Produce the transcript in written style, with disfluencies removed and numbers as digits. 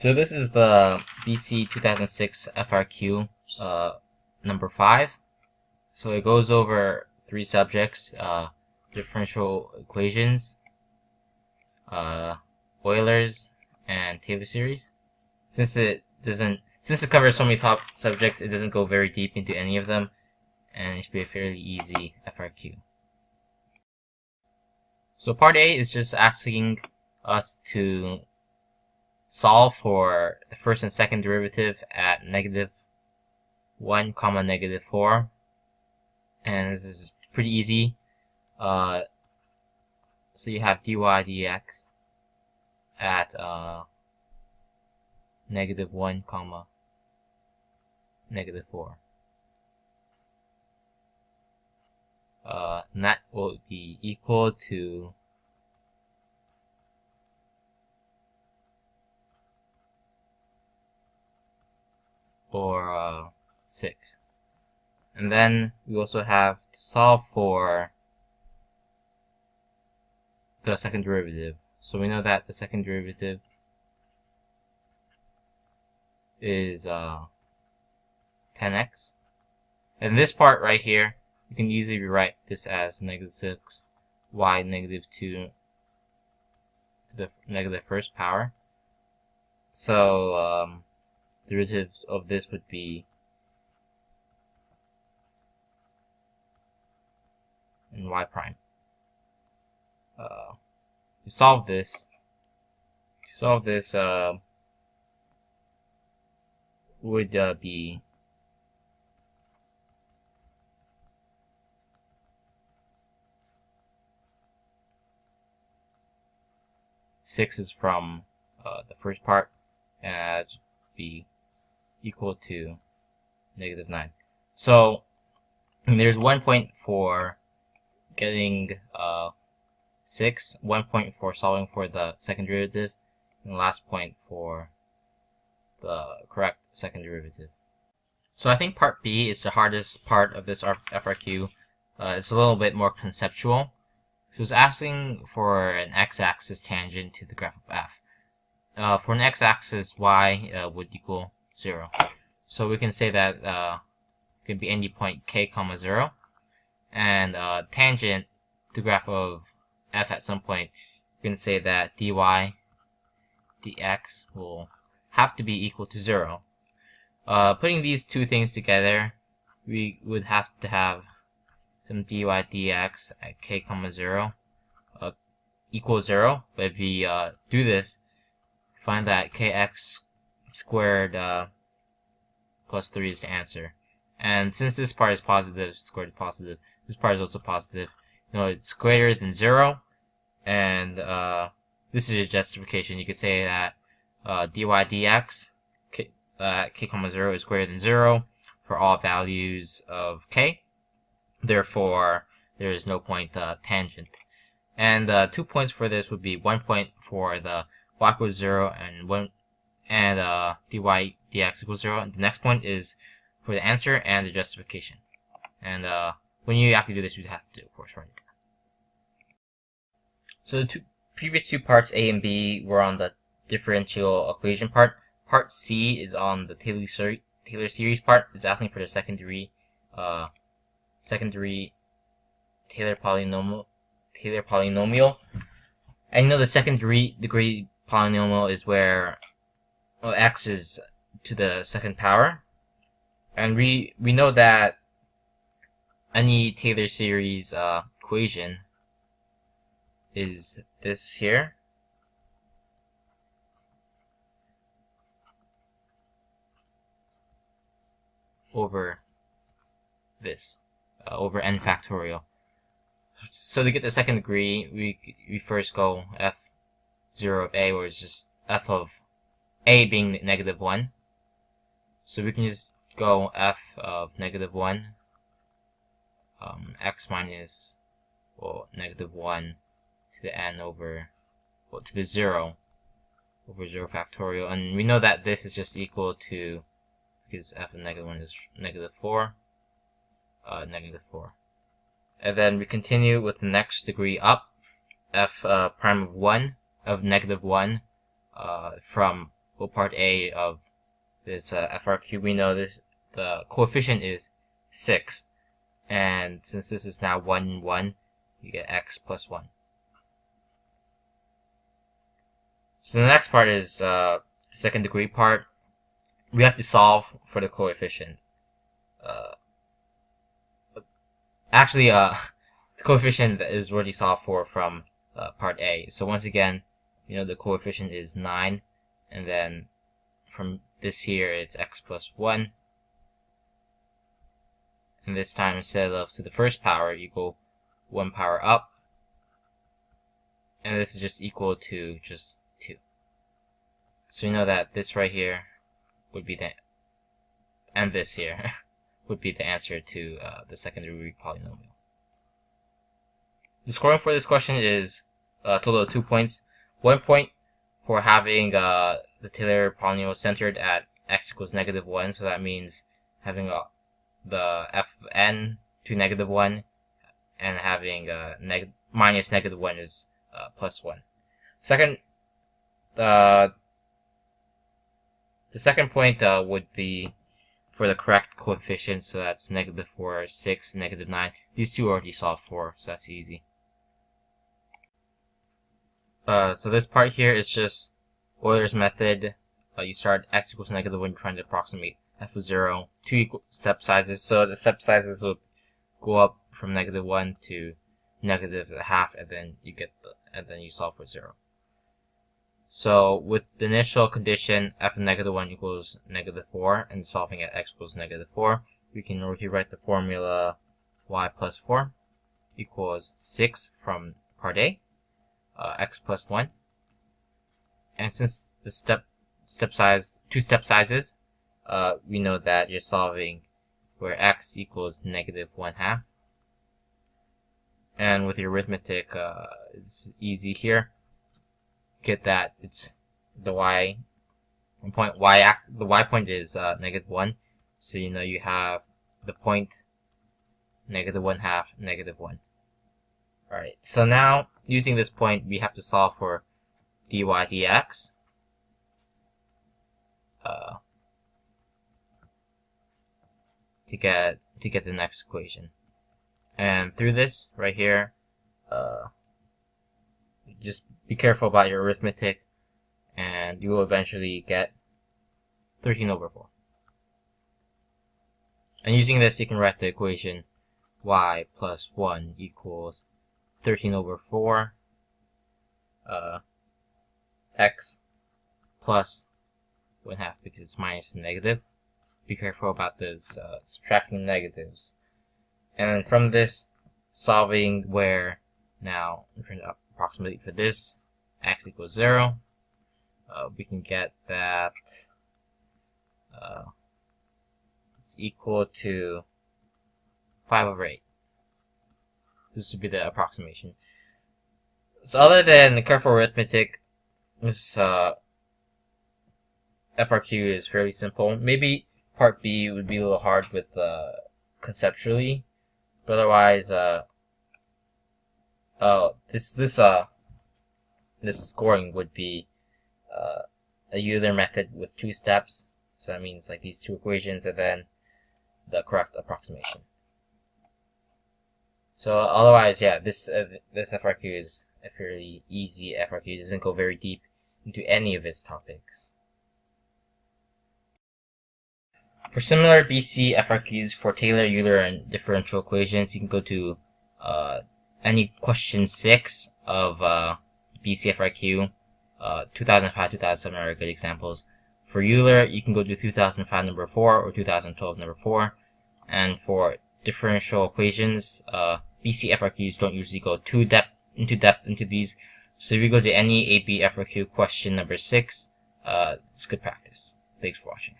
So this is the BC 2006 FRQ number 5. So it goes over 3 subjects: differential equations, Eulers, and Taylor series. Since it covers so many top subjects, it doesn't go very deep into any of them, and it should be a fairly easy FRQ. So part A is just asking us to solve for the first and second derivative at -1, -4, and this is pretty easy. So you have dy dx at -1, -4. And that will be equal to or 6. And then we also have to solve for the second derivative. So we know that the second derivative is 10x. And this part right here, you can easily rewrite this as -6 y -2 to the -1st power. So the derivative of this would be in y prime. To solve this, would be six is from the first part, and that would be equal to -9. So there's 1 point for getting 6, 1 point for solving for the second derivative, and the last point for the correct second derivative. So I think part B is the hardest part of this FRQ. It's a little bit more conceptual. So it's asking for an x-axis tangent to the graph of f. For an x-axis, y would equal 0. So we can say that it can be any point k, 0, and tangent to the graph of f at some point, you can say that dy dx will have to be equal to 0. Putting these two things together, we would have to have some dy dx at k, 0 equals 0. But if we do this, find that kx squared plus 3 is the answer. And since this part is positive, squared is positive, this part is also positive. You know, it's greater than 0, and this is a justification. You could say that dy dx k, k, 0 is greater than 0 for all values of k. Therefore, there is no point tangent. And 2 points for this would be 1 point for the y equals 0 and dy dx equals 0. And the next point is for the answer and the justification. And when you actually do this, you'd have to, of course, write it down. So the previous two parts, A and B, were on the differential equation part. Part C is on the Taylor series part. It's asking for the secondary Taylor polynomial. And you know the secondary degree polynomial is where x is to the second power. And we know that any Taylor series equation is this here. Over this, over n factorial. So to get the second degree, we first go f0 of a, where it's just f of a being -1. So we can just go f of -1, x minus, well, -1 to the n over, well, to the 0 over 0 factorial. And we know that this is just equal to, because f of -1 is -4, -4. And then we continue with the next degree up, f prime of 1 of -1 from well, part A of this FRQ, we know this the coefficient is 6, and since this is now 1 and 1, you get x plus 1. So the next part is the second degree part. We have to solve for the coefficient. Actually, the coefficient is already solved for from part A. So once again, you know, the coefficient is 9, and then from this here it's x plus 1. And this time, instead of to the first power, you go 1 power up, and this is just equal to just 2. So you know that this right here would be the, and this here would be the answer to the second degree polynomial. The scoring for this question is a total of 2 points. 1 point for having the Taylor polynomial centered at x equals -1, so that means having the fn to -1, and having minus -1 is plus 1. Second, the second point would be for the correct coefficient, so that's -4, 6, -9. These two are already solved for, so that's easy. So this part here is just Euler's method. You start x equals -1, trying to approximate f of 0, 2 equal step sizes. So the step sizes will go up from -1 to -0.5, and then you get you solve for 0. So with the initial condition f of -1 equals -4, and solving at x equals -4, we can rewrite the formula y plus 4 equals 6 from part A, x plus 1. And since the two step sizes, we know that you're solving where x equals -1/2. And with your arithmetic, it's easy here. Get that it's the y point. The y point is -1, so you know you have the point -1/2, -1. All right. So now using this point, we have to solve for dy dx. To get the next equation, and through this right here, just be careful about your arithmetic, and you will eventually get 13/4. And using this, you can write the equation y plus 1 equals 13/4 x plus 1/2, because it's minus and negative. Be careful about this subtracting negatives. And then from this, solving where now I'm trying to approximate for this x equals 0, we can get that it's equal to 5/8. This would be the approximation. So other than careful arithmetic, this FRQ is fairly simple. Maybe part B would be a little hard with conceptually, but otherwise, this scoring would be a Euler method with 2 steps. So that means like these 2 equations and then the correct approximation. So otherwise, yeah, this FRQ is a fairly easy FRQ. It doesn't go very deep into any of its topics. For similar BC FRQs for Taylor, Euler, and differential equations, you can go to any question 6 of BC FRQ. 2005, 2007 are good examples. For Euler, you can go to 2005 number 4 or 2012 number 4. And for differential equations, BC FRQs don't usually go too into depth into these. So if you go to any AP FRQ question number 6, it's good practice. Thanks for watching.